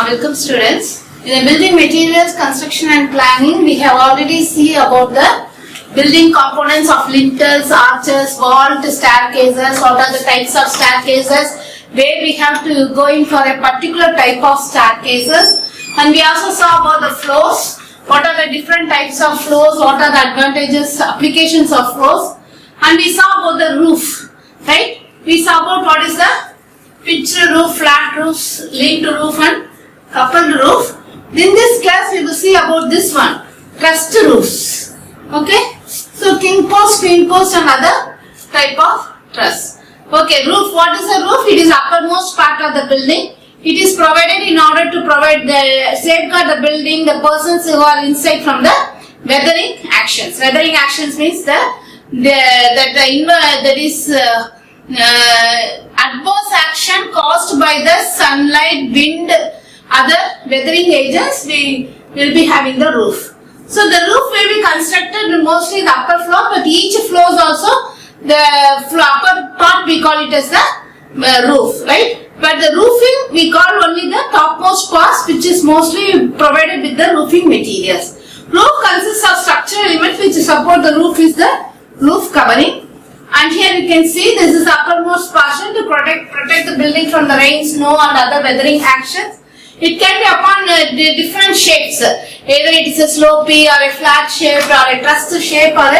Welcome students. In the building materials, construction and planning, we have already seen about the building components of lintels, arches, vault, staircases, what are the types of staircases, where we have to go in for a particular type of staircases. And we also saw about the floors, what are the different types of floors, what are the advantages, applications of floors. And we saw about the roof, right? We saw about what is the pitched roof, flat roofs, linked roof and coupled roof. In this class we will see about this one, trussed roofs. Okay? So king post, queen post and other type of truss. Okay, roof, what is a roof? It is uppermost part of the building. It is provided in order to provide the safeguard the building, the persons who are inside from the weathering actions. Weathering actions means adverse action caused by the sunlight, wind, other weathering agents. We will be having the roof. So the roof will be constructed mostly the upper floor, but each floor is also the upper part we call it as the roof, right? But the roofing we call only the topmost parts, which is mostly provided with the roofing materials. Roof consists of structural elements which support the roof is the roof covering. And here you can see this is the uppermost portion to protect the building from the rain, snow and other weathering actions. It can be upon different shapes, either it is a slopey or a flat shape or a trussed shape or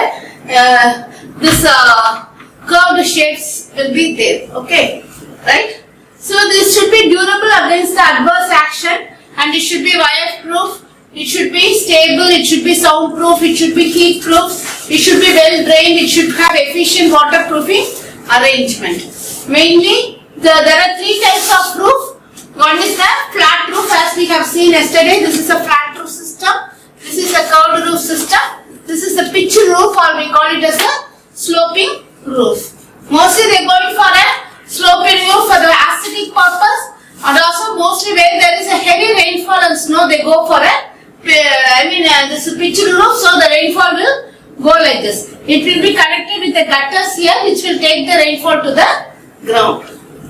curved shapes will be there, okay, right? So this should be durable against the adverse action and it should be wire-proof, it should be stable, it should be soundproof, it should be heat-proof, it should be well-drained, it should have efficient waterproofing arrangement. Mainly, there are three types of roof. One is the flat roof as we have seen yesterday. This is a flat roof system. This is a curved roof system. This is a pitched roof or we call it as a sloping roof. Mostly they are going for a sloping roof for the aesthetic purpose and also mostly where there is a heavy rainfall and snow they go for this pitched roof, so the rainfall will go like this. It will be connected with the gutters here which will take the rainfall to the ground.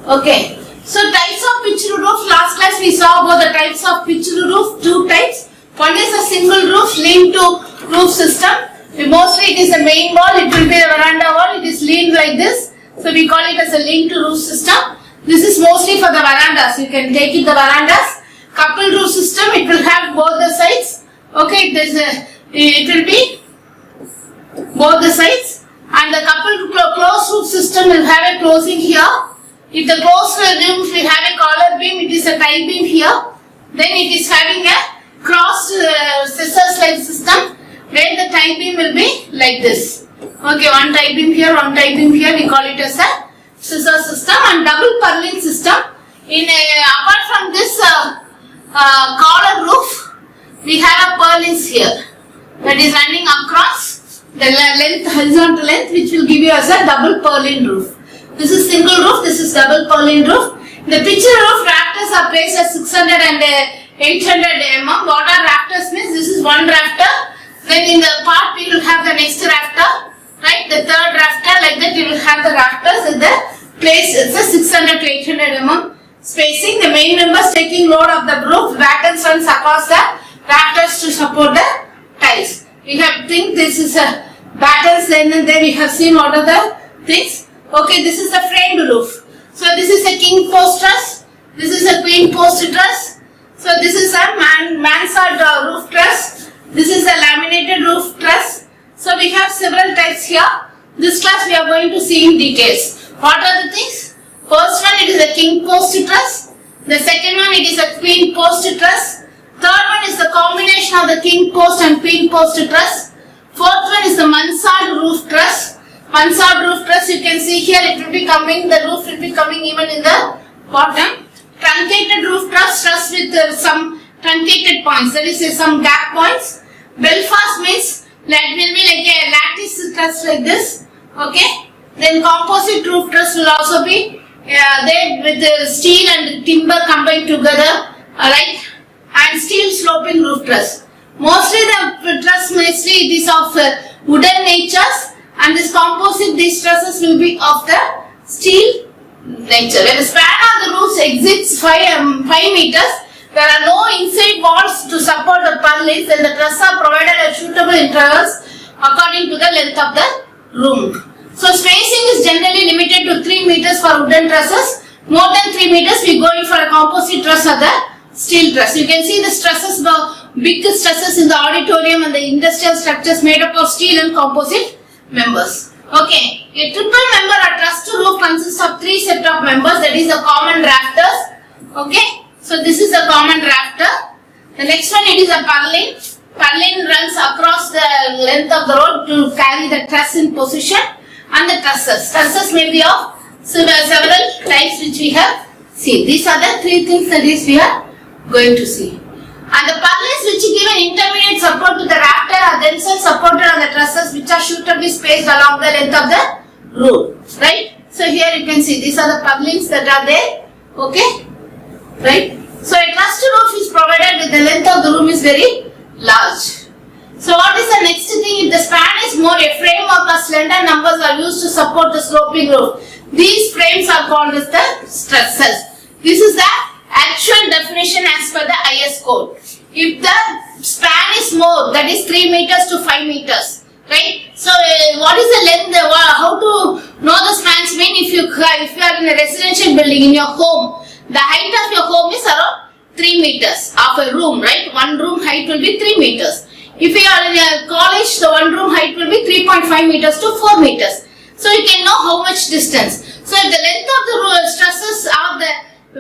Okay. So types of pitched roof, last class we saw about the types of pitched roof, two types. One is a single roof, lean-to roof system. Mostly it is the main wall, it will be the veranda wall, it is lean like this. So we call it as a lean-to roof system. This is mostly for the verandas, you can take it the verandas. Coupled roof system, it will have both the sides. Okay, it will be both the sides. And the coupled closed roof system will have a closing here. If the closed roof will have a collar beam, it is a tie beam here. Then it is having a crossed scissors like system where the tie beam will be like this. Okay, one tie beam here, one tie beam here. We call it as a scissor system and double purlin system. Apart from this collar roof, we have a purlins here that is running across the length, horizontal length, which will give you as a double purlin roof. This is single roof, this is double purlin roof. The pitched roof rafters are placed at 600 and 800 mm. What are rafters means? This is one rafter. Then in the part we will have the next rafter, right? The third rafter, like that we will have the rafters in the place. It's a 600 to 800 mm spacing. The main members taking load of the roof, battens runs across the rafters to support the tiles. We have think this is a battens, then and there we have seen what are the things. Okay, this is a framed roof. So this is a king post truss. This is a queen post truss. So this is a mansard roof truss. This is a laminated roof truss. So we have several types here. This class we are going to see in details. What are the things? First one, it is a king post truss. The second one, it is a queen post truss. Third one is the combination of the king post and queen post truss. Fourth one is the mansard roof truss. Mansard roof truss, you can see here it will be coming, the roof will be coming even in the bottom. Truncated roof truss with some truncated points, that is some gap points. Belfast means that will be like a lattice truss like this. Okay. Then composite roof truss will also be there with the steel and timber combined together, alright, and steel sloping roof truss. Mostly the truss it is of wooden natures. And this composite, these trusses will be of the steel nature. When the span of the roofs exceeds 5 meters, there are no inside walls to support the purlins, then the trusses are provided at suitable intervals according to the length of the room. So spacing is generally limited to 3 meters for wooden trusses. More than 3 meters, we go in for a composite truss or the steel truss. You can see the trusses, the big trusses in the auditorium and the industrial structures made up of steel and composite members. Okay, a triple member or trussed roof consists of 3 sets of members, that is the common rafters. Okay, so this is a common rafter. The next one, it is a purlin. Purlin runs across the length of the road to carry the truss in position, and the trusses. Trusses may be of several types which we have seen. These are the 3 things that is we are going to see. And the purlins which give an intermediate support to the rafter are themselves supported on the trusses which are suitably spaced along the length of the roof. Right? So here you can see these are the purlins that are there. Okay? Right? So a trussed roof is provided with the length of the room is very large. So what is the next thing? If the span is more, a framework or slender numbers are used to support the sloping roof. These frames are called as the trusses. This is the actual definition as per the IS code. If the span is more, that is 3 meters to 5 meters, right? So what is the length? How to know the spans mean? If you are in a residential building in your home, the height of your home is around 3 meters of a room, right? One room height will be 3 meters. If you are in a college, the one room height will be 3.5 meters to 4 meters. So you can know how much distance. So if the length of the trusses are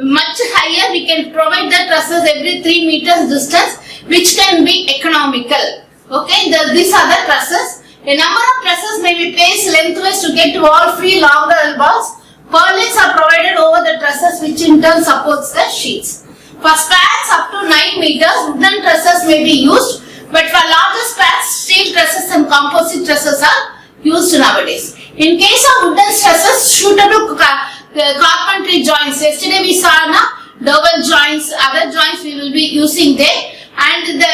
much higher, we can provide the trusses every 3 meters distance, which can be economical. Okay, these are the trusses. A number of trusses may be placed lengthwise to get wall-free longer elbows. Purlins are provided over the trusses, which in turn supports the sheets. For spans up to 9 meters, wooden trusses may be used, but for larger spans, steel trusses and composite trusses are used nowadays. In case of wooden trusses, suitable carpentry joints. Yesterday we saw double joints, other joints we will be using there, and the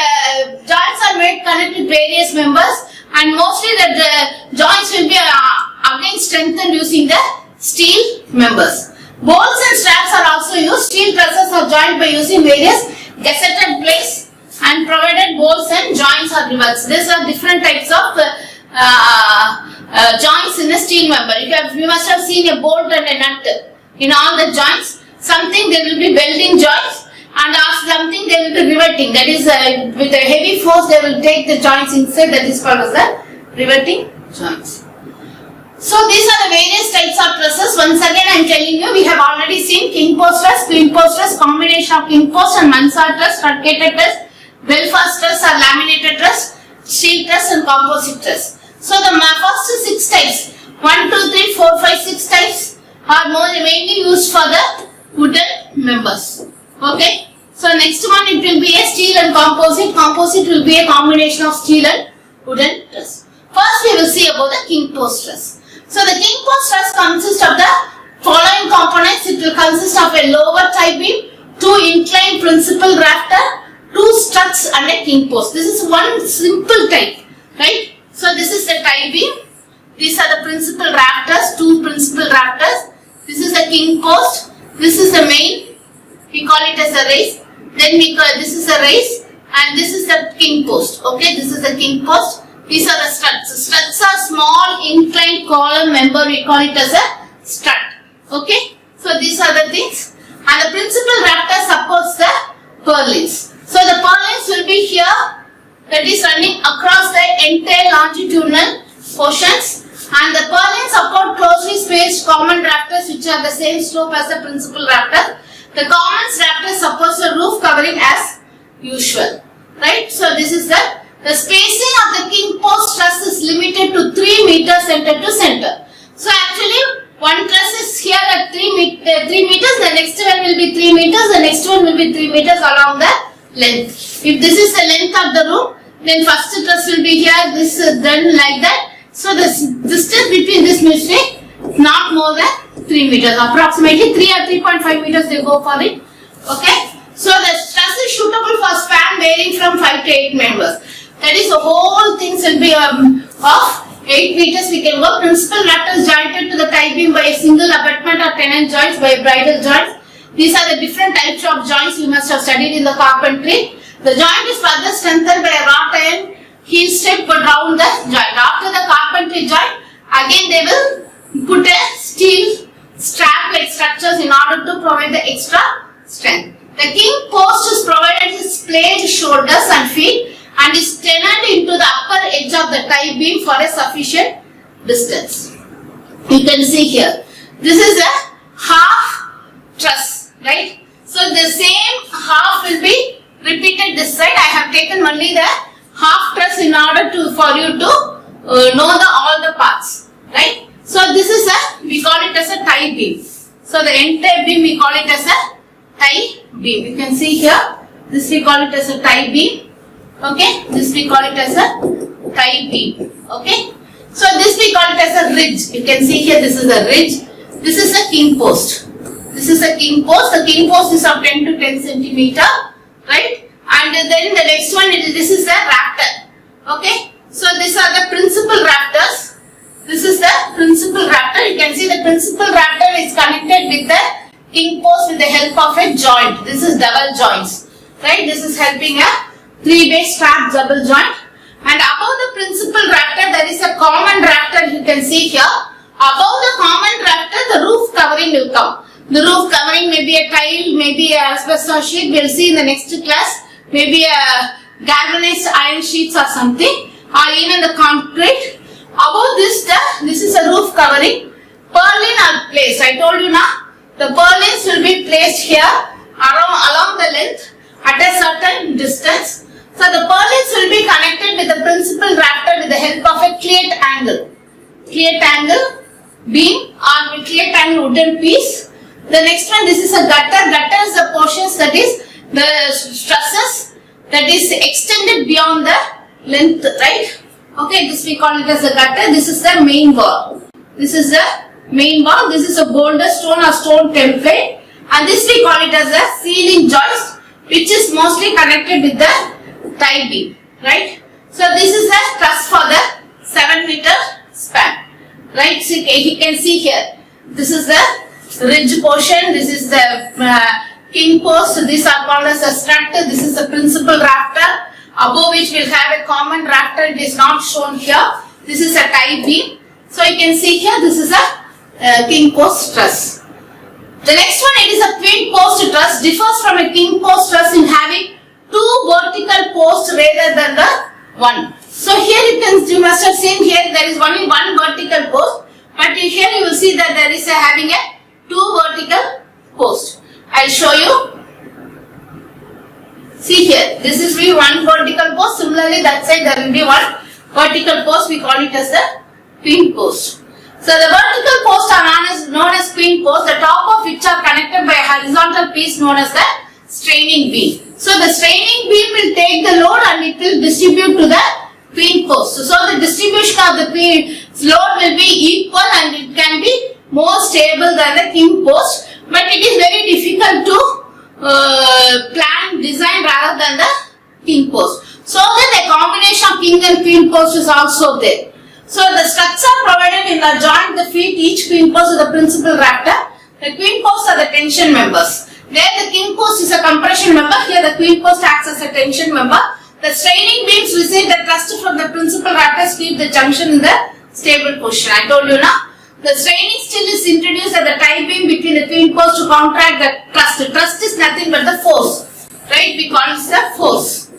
joints are made connect with various members, and mostly the joints will be again strengthened using the steel members. Bolts and straps are also used. Steel trusses are joined by using various gusseted plates, and provided bolts and joints are rivets. These are different types of joints in a steel member. You must have seen a bolt and a nut in all the joints. Something there will be welding joints, and after something there will be riveting. That is with a heavy force they will take the joints inside. That is called as the riveting joints. So these are the various types of trusses. Once again I am telling you, we have already seen king post truss, queen post truss, combination of king post and mansard truss, truncated truss, Belfast truss or laminated truss, steel truss and composite truss. So the first 6 types, 1, 2, 3, 4, 5, 6 types are mainly used for the wooden members. Okay. So next one, it will be a steel and composite. Composite will be a combination of steel and wooden truss. First we will see about the king post truss. So the king post truss consists of the following components. It will consist of a lower tie beam, 2 inclined principal rafter, 2 struts and a king post. This is one simple type, right? So this is the tie beam. These are the principal rafters, 2 principal rafters. This is the king post. This is the main. We call it as a raise. Then we call this is a raise, and this is the king post. Okay, this is the king post. These are the struts. Struts are small inclined column member. We call it as a strut. Okay. So these are the things. And the principal rafter supports the purlins. So the purlins will be here. That is running across the entire longitudinal portions. And the purlins support closely spaced common rafters which are the same slope as the principal rafter. The common rafter supports the roof covering as usual. Right. So this is the spacing of the king post truss is limited to 3 meters center to center. So actually one truss is here at 3 meters, the next one will be 3 meters, the next one will be 3 meters along the length. If this is the length of the room, then first truss will be here, this is then like that. So the distance between this must be not more than 3 meters, approximately 3 or 3.5 meters they go for it. Okay. So the truss is suitable for span varying from 5 to 8 members. That is, the whole things will be of 8 meters. We can work principal rafters jointed to the tie beam by a single abutment or tenon joints by bridal joints. These are the different types of joints you must have studied in the carpentry. The joint is further strengthened by a wrought iron heel strip put round the joint. After the carpentry joint, again they will put a steel strap like structures in order to provide the extra strength. The king post is provided with splayed shoulders and feet and is tenured into the upper edge of the tie beam for a sufficient distance. You can see here, this is a half truss, right? So the same half will be repeated this side. I have taken only the half truss in order for you to know all the parts, right? So this is we call it as a tie beam. So the entire beam we call it as a tie beam. You can see here, this we call it as a tie beam. Okay, this we call it as a tie beam. Okay, so this we call it as a ridge. You can see here, this is a ridge. This is a king post. This is a king post. The king post is of 10 to 10 centimeter, right? And then the next one, this is the rafter. Okay, so these are the principal rafters. This is the principal rafter. You can see the principal rafter is connected with the king post with the help of a joint. This is double joints, right? This is helping a 3-way strap double joint. And above the principal rafter, there is a common rafter. You can see here. Above the common rafter, the roof covering will come. The roof covering may be a tile, maybe a asbestos sheet. We'll see in the next class. Maybe a galvanized iron sheets or something, or even the concrete. Above this, this is a roof covering. Purlin are placed. I told you now, the purlins will be placed here along the length at a certain distance. So the purlins will be connected with the principal rafter with the help of a cleat angle. Cleat angle beam or with cleat angle wooden piece. The next one, this is a gutter. Gutter is the portions that is the trusses that is extended beyond the length, right? Okay, this we call it as a gutter. This is the main wall. This is the main wall. This is a boulder stone or stone template. And this we call it as a ceiling joist, which is mostly connected with the tie beam, right? So this is a truss for the 7-meter span, right? So you can see here, this is the ridge portion. This is the king post. These are called as a structure. This is the principal rafter, above which will have a common rafter. It is not shown here. This is a tie beam. So you can see here, this is a king post truss. The next one, it is a twin post truss. Differs from a king post truss in having 2 vertical posts rather than the one. So here you must have seen here there is only one vertical post, but here you will see that there is having a 2 vertical post. I'll show you. See here, this is one vertical post. Similarly, that side there will be one vertical post. We call it as the twin post. So the vertical posts are known as twin posts, the top of which are connected by a horizontal piece known as the straining beam. So the straining beam will take the load and it will distribute to the twin post. So the distribution of the load will be equal and it can be more stable than the king post. But it is very difficult to plan, design rather than the king post. So that a combination of king and queen post is also there. So the struts are provided in the joint, the feet, each queen post is the principal rafter. The queen posts are the tension members. There the king post is a compression member. Here the queen post acts as a tension member. The straining beams receive the thrust from the principal rafters, keep the junction in the stable position. I told you now. The straining steel is introduced at the tie beam between the twin posts to counteract the thrust. The thrust is nothing but the force, right? We call it the force.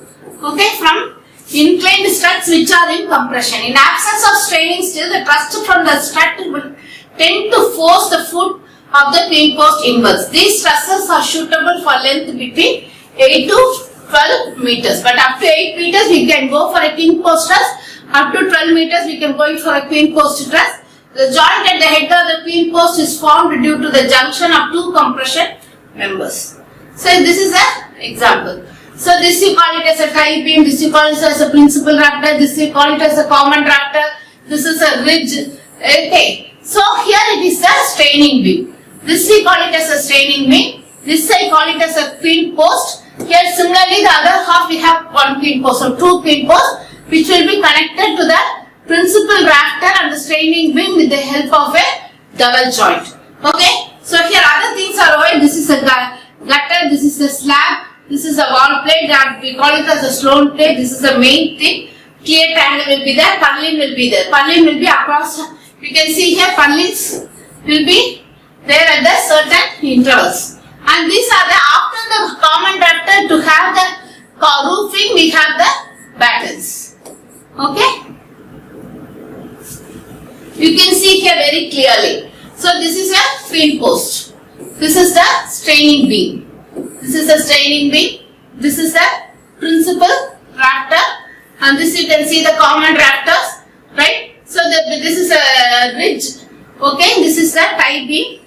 Okay, from inclined struts which are in compression. In absence of straining steel, the thrust from the strut will tend to force the foot of the twin post inwards. These trusses are suitable for length between 8 to 12 meters. But up to 8 meters we can go for a king post truss. Up to 12 meters we can go for a queen post truss. The joint at the head of the queen post is formed due to the junction of 2 compression members. So this is an example. So this you call it as a tie beam, this you call it as a principal rafter, this you call it as a common rafter, this is a ridge. Okay. So here it is a straining beam. This we call it as a straining beam. This I call it as a queen post. Here similarly the other half we have one queen post, so 2 queen posts which will be connected to the principal rafter and the straining beam with the help of a double joint. Okay. So here other things are over. This is a gutter, this is the slab, this is a wall plate, that we call it as a stone plate. This is the main thing. Clear triangle will be there, purlin will be there. Purlin will be across. You can see here purlins will be there at the certain intervals. And these are the, after the common rafter, to have the roofing, we have the battens. Okay? You can see here very clearly. So this is a twin post. This is the straining beam. This is the straining beam. This is the principal rafter. And this you can see the common rafters. Right? So this is a ridge. Okay? This is the tie beam.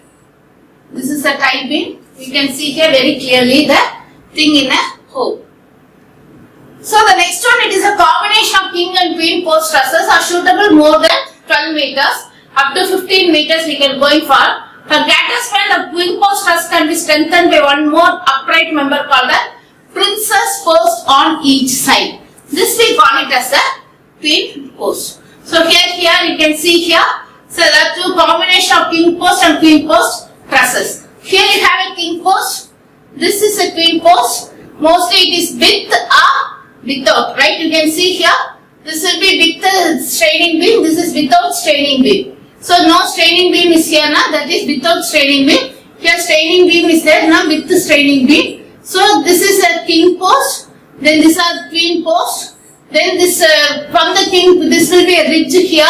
This is a tie beam. You can see here very clearly the thing in a hole. So the next one, it is a combination of king and queen post trusses are suitable more than 12 meters. Up to 15 meters we can going for. For greater span, the queen post truss can be strengthened by one more upright member called the princess post on each side. This we call it as the queen post. So here you can see here. So there are two combination of king post and queen post trusses. Here you have a king post. This is a queen post. Mostly it is with or without. Right? You can see here. This will be with the straining beam. This is without straining beam. So no straining beam is here now. That is without straining beam. Here straining beam is there now with the straining beam. So this is a king post. Then these are queen post. Then this from the king, this will be a ridge here.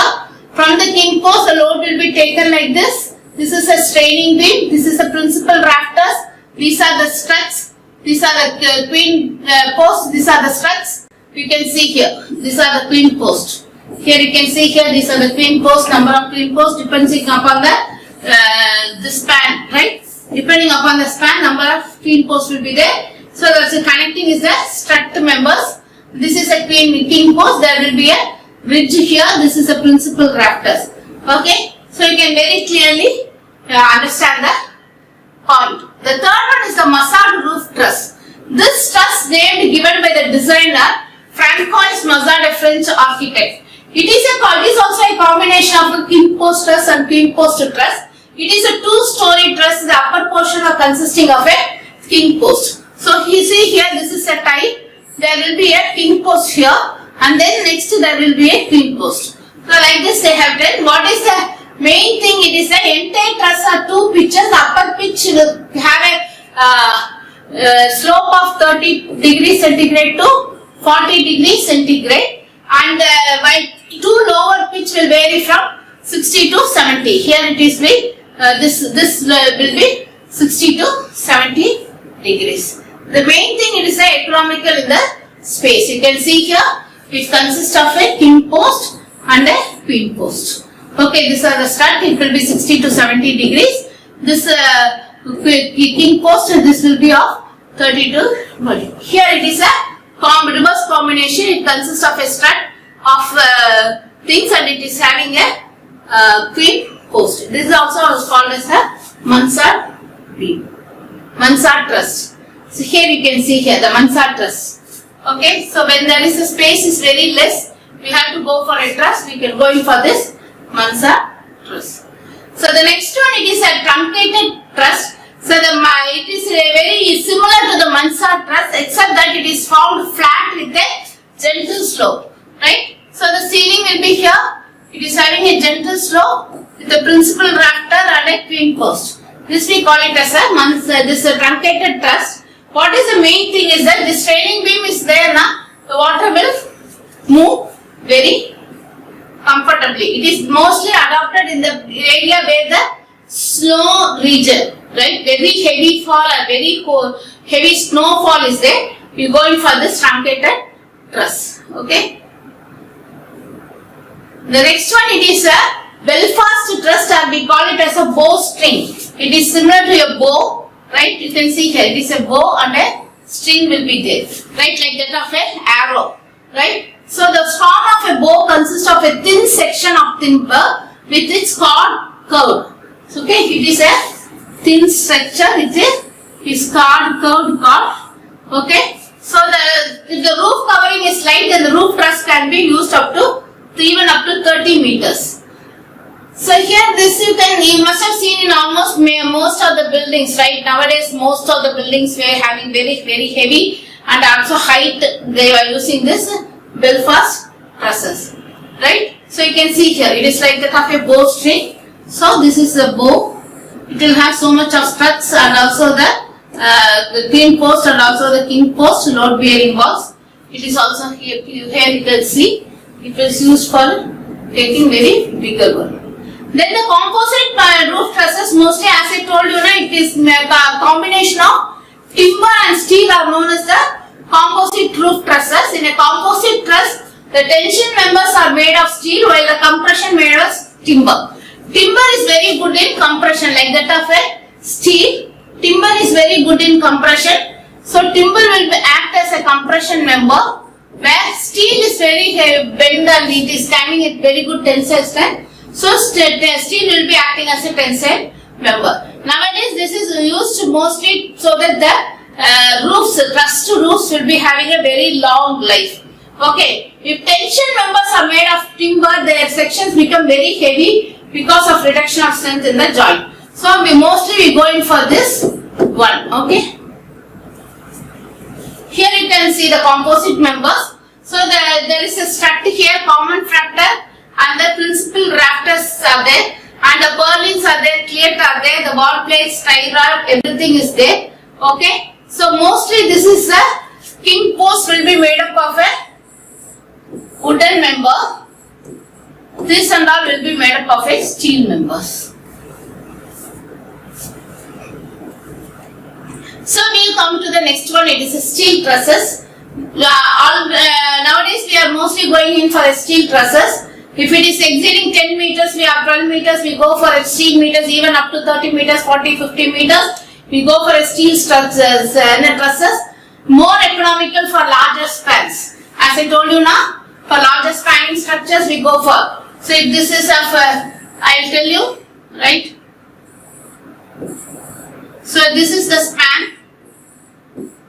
From the king post, the load will be taken like this. This is a straining beam. This is the principal rafters. These are the struts. These are the queen posts. These are the struts. You can see here. These are the queen posts. Here you can see here. These are the queen posts. Number of queen posts depending upon the span, right? Depending upon the span, number of queen posts will be there. So that's the connecting is the strut members. This is a king post. There will be a ridge here. This is a principal rafters. Okay. So you can very clearly understand the point. The third one is the mansard roof truss. This truss name given by the designer Francois Mansard, a French architect. It is also a combination of a king post truss and queen post truss. It is a two-story truss. The upper portion are consisting of a king post. So you see here, this is a tie. There will be a king post here, and then next there will be a queen post. So like this they have done. What is the main thing? It is the entire truss are two pitches. The upper pitch will have a slope of 30 degrees centigrade to 40 degrees centigrade, and by two lower pitch will vary from 60 to 70. Here it is this will be 60 to 70 degrees. The main thing, it is economical in the space. You can see here it consists of a king post and a queen post. Okay, these are the strut. It will be 60 to 70 degrees. This king post, and this will be of 30 to 40. Here it is a reverse combination. It consists of a strut of things, and it is having a queen post. This is also called as a mansard beam, mansard truss. So here you can see here the mansard truss. Okay, so when there is a space is very less, we have to go for a truss. We can go in for this mansard truss. So the next one, it is a truncated truss. So it is very similar to the mansard truss, except that it is found flat with a gentle slope, right? So the ceiling will be here. It is having a gentle slope with the principal rafter and a queen post. This we call it as a truncated truss. What is the main thing is that this trailing beam is there now. The water will move very comfortably. It is mostly adopted in the area where the snow region, right? Very heavy fall or very heavy snowfall is there. You go in for this truncated truss. Okay. The next one, it is a Belfast truss, or we call it as a bowstring. It is similar to a bow. Right, you can see here it is a bow and a string will be there, right, like that of an arrow, right. So the storm of a bow consists of a thin section of timber with its chord curved. So, okay, it is a thin structure with its chord curved chord. Okay, so if the roof covering is light, then the roof truss can be used even up to 30 meters. So here you must have seen in almost most of the buildings, right? Nowadays most of the buildings were having very heavy and also height. They were using this Belfast trusses, right? So you can see here it is like that of a bowstring. So this is the bow. It will have so much of struts and also the queen post and also the king post load bearing box. It is also here you can see it was used for taking very bigger one. Then the composite roof trusses, mostly as I told you, it is a combination of timber and steel are known as the composite roof trusses. In a composite truss, the tension members are made of steel while the compression made of timber. Timber is very good in compression like that of a steel. Timber is very good in compression. So timber will act as a compression member, where steel is very bend and it is having a very good tensile strength. So steel will be acting as a tensile member. Nowadays this is used mostly so that the trussed roofs will be having a very long life. Okay, if tension members are made of timber, their sections become very heavy because of reduction of strength in the joint. So we mostly go in for this one. Okay. Here you can see the composite members. So there is a structure here, common fracture, and the principal rafters are there, and the purlins are there, cleat are there, the wall plates, tie rod, everything is there. Okay. So mostly this is a king post will be made up of a wooden member. This and all will be made up of a steel members. So we will come to the next one. It is a steel trusses. Nowadays we are mostly going in for a steel trusses. If it is exceeding 10 meters, we have 12 meters, we go for a steel meters, even up to 30 meters, 40, 50 meters, we go for a steel trusses. More economical for larger spans. As I told you now, for larger spanning structures we go for. So if this is of, I will tell you, right? So this is the span.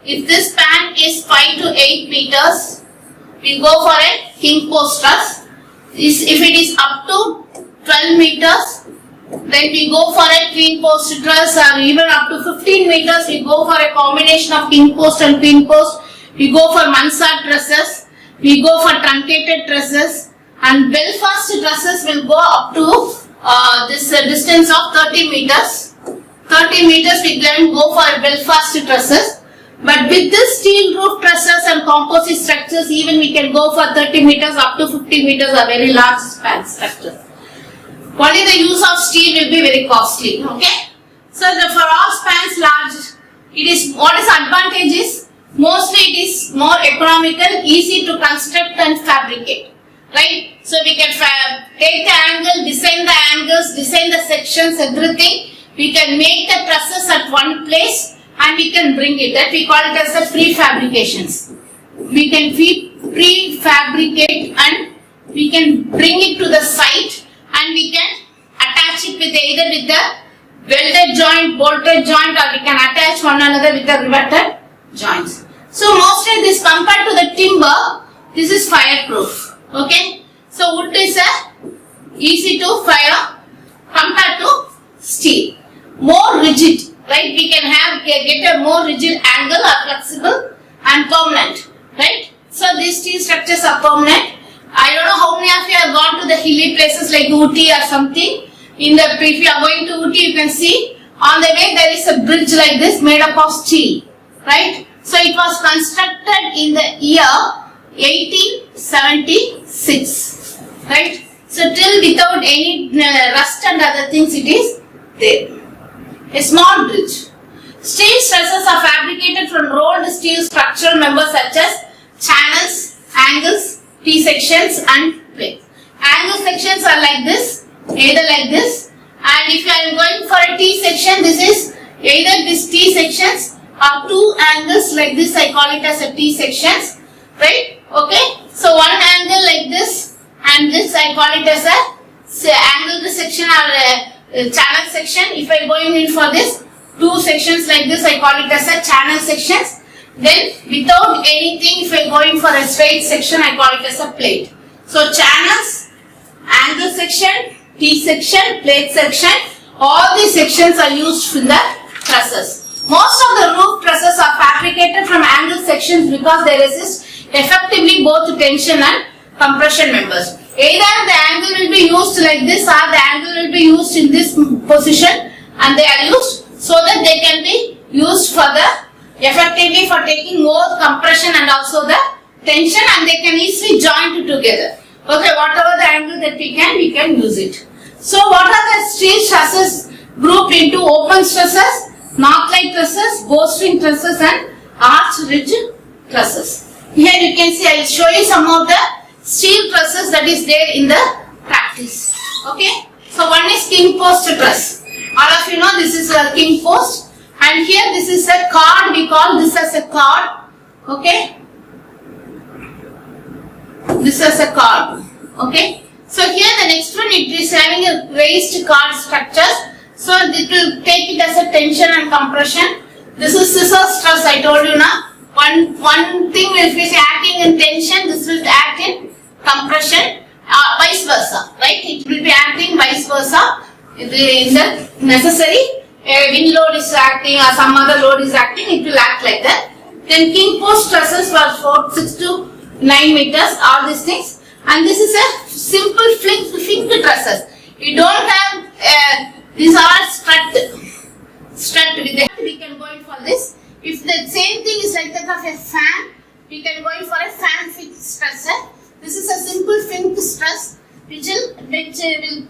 If this span is 5 to 8 meters, we go for a king post truss. If it is up to 12 meters, then we go for a queen post truss, or even up to 15 meters, we go for a combination of king post and queen post. We go for mansard trusses, we go for truncated trusses, and Belfast trusses will go up to this distance of 30 meters. 30 meters we can go for Belfast trusses. But with this steel roof trusses and composite structures, even we can go for 30 meters up to 50 meters, are very large span structures. Only the use of steel will be very costly. Okay. So for all spans large, it is what is advantage is mostly it is more economical, easy to construct and fabricate. Right. So we can take the angle, design the angles, design the sections, everything. We can make the trusses at one place and we can bring it. That we call it as the prefabrications. We can prefabricate and we can bring it to the site and we can attach it with either with the welded joint, bolted joint, or we can attach one another with the riveted joints. So mostly this compared to the timber, this is fireproof. Okay. So wood is easy to fire compared to steel. More rigid. Right, we can get a more rigid angle or flexible and permanent, right? So these steel structures are permanent. I don't know how many of you have gone to the hilly places like Ooty or something. If you are going to Ooty, you can see on the way there is a bridge like this made up of steel, right? So it was constructed in the year 1876, right? So till without any rust and other things it is there. A small bridge. Steel trusses are fabricated from rolled steel structural members such as channels, angles, T-sections and plates. Angle sections are like this, either like this, and if you are going for a T-section, this is either this T-sections or two angles like this, I call it as a T-sections, right? Okay, so one angle like this and this I call it as a angle section or a channel section. If I am going in for this, two sections like this, I call it as a channel sections. Then without anything, if I am going for a straight section, I call it as a plate. So channels, angle section, T-section, plate section, all these sections are used in the trusses. Most of the roof trusses are fabricated from angle sections because they resist effectively both tension and compression members. Either the angle will be used like this or the angle will be used in this position, and they are used so that they can be used for the effectively for taking more compression and also the tension, and they can easily join together. Okay, whatever the angle that we can use it. So what are the steel trusses grouped into? Open trusses, knock-like trusses, bowstring trusses and arch ridge trusses. Here you can see, I will show you some of the steel trusses that is there in the practice. Okay, so one is king post truss. All of you know this is a king post, and here this is a cord. We call this as a cord. Okay, this is a cord. Okay, so here the next one, it is having a raised cord structure. So it will take it as a tension and compression. This is scissors truss, I told you now. One thing will be acting in tension, this will act in compression, vice versa, right? It will be acting vice versa. In the necessary wind load is acting or some other load is acting, it will act like that. Then king post trusses for 6 to 9 meters, all these things. And this is a simple flink trusses. You don't have, these are strut with the, we can go in for this. If the same thing is like that of a fan, we can go in for a fan fixed truss. This is a simple fixed truss which will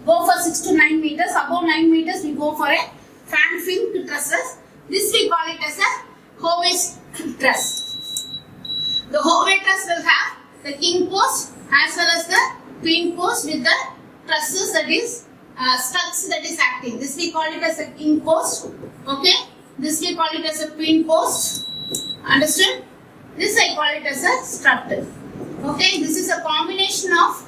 go for 6 to 9 meters. Above 9 meters, we go for a fan fixed trusses. This we call it as a Howe truss. The Howe truss will have the king post as well as the queen post with the trusses, that is struts that is acting. This we call it as a king post. Okay. This we call it as a queen post. Understood? This I call it as a strut. Okay. This is a combination of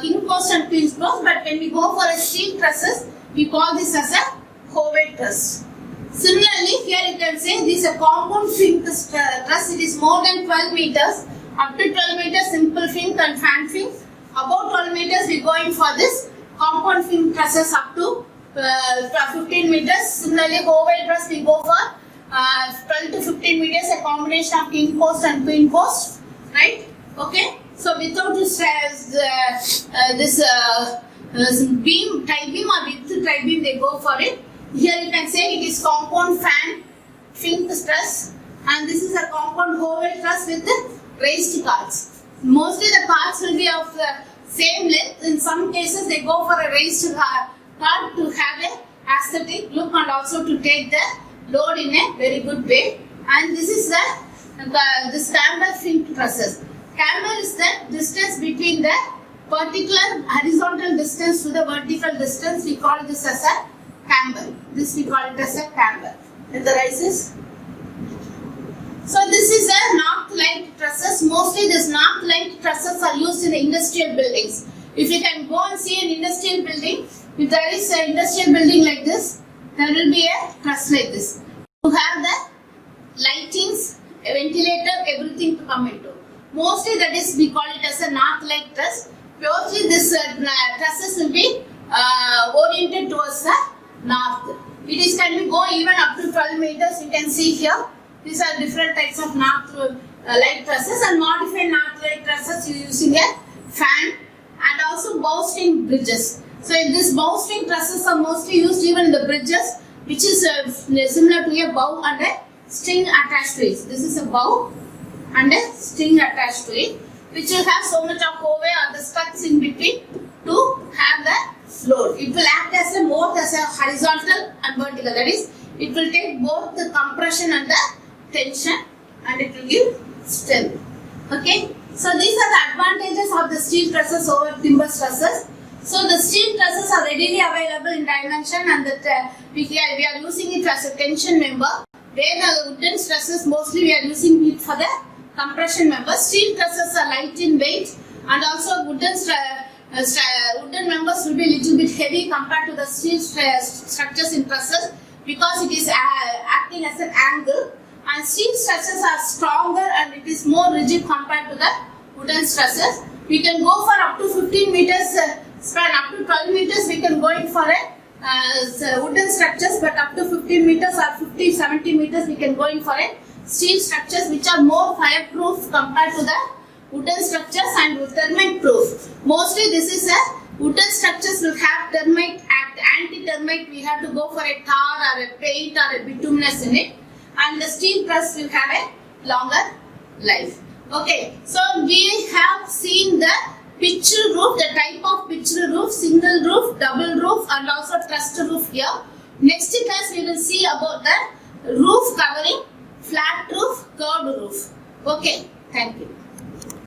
king post and queen post. But when we go for a steel trusses, we call this as a Howe truss. Similarly, here you can say this is a compound fink truss. It is more than 12 meters. Up to 12 meters, simple fink and fan fink. Above 12 meters, we go in for this compound fink trusses up to 15 meters. Similarly, Howe truss we go for 12 to 15 meters, a combination of king post and queen post, right? Okay. So without this beam, tie beam or with tie beam, they go for it. Here you can say it is compound fan fink truss, and this is a compound Howe truss with the raised cards. Mostly the cards will be of the same length. In some cases, they go for a raised card to have a aesthetic look and also to take the load in a very good way. And this is this camber fink trusses. Camber is the distance between the particular horizontal distance to the vertical distance. We call this as a camber. This we call it as a camber. And the rises. So this is a knock-like trusses. Mostly these knock-like trusses are used in the industrial buildings. If you can go and see an industrial building, if there is an industrial building like this, there will be a truss like this. You have the lightings, a ventilator, everything to come into. Mostly that is, we call it as a knock-like truss. Mostly this trusses will be oriented towards the north. It is can be go even up to 12 meters. You can see here. These are different types of knock-like trusses, and modified knock-like trusses using a fan and also bowstring bridges. So this bowstring trusses are mostly used even in the bridges, which is similar to a bow and a string attached to it. This is a bow and a string attached to it, which will have so much of Howe or the struts in between to have the load. It will act as both as a horizontal and vertical. That is, it will take both the compression and the tension, and it will give strength. Okay. So these are the advantages of the steel trusses over timber trusses. So the steel trusses are readily available in dimension, and that we are using it as a tension member. Where the wooden trusses mostly we are using it for the compression member. Steel trusses are light in weight, and also wooden members will be a little bit heavy compared to the steel structures in trusses because it is acting as an angle. And steel trusses are stronger and it is more rigid compared to the wooden trusses. We can go for up to 15 meters span. Up to 12 meters we can go in for a wooden structures, but up to 15 meters or 50-70 meters we can go in for a steel structures which are more fireproof compared to the wooden structures and termite proof. Mostly this is a wooden structures will have termite anti-termite. We have to go for a tar or a paint or a bituminous in it, and the steel truss will have a longer life. Okay, so we have seen the pitched roof, the type of pitched roof, single roof, double roof, and also trussed roof here. Next class we will see about the roof covering, flat roof, curved roof. Okay, thank you.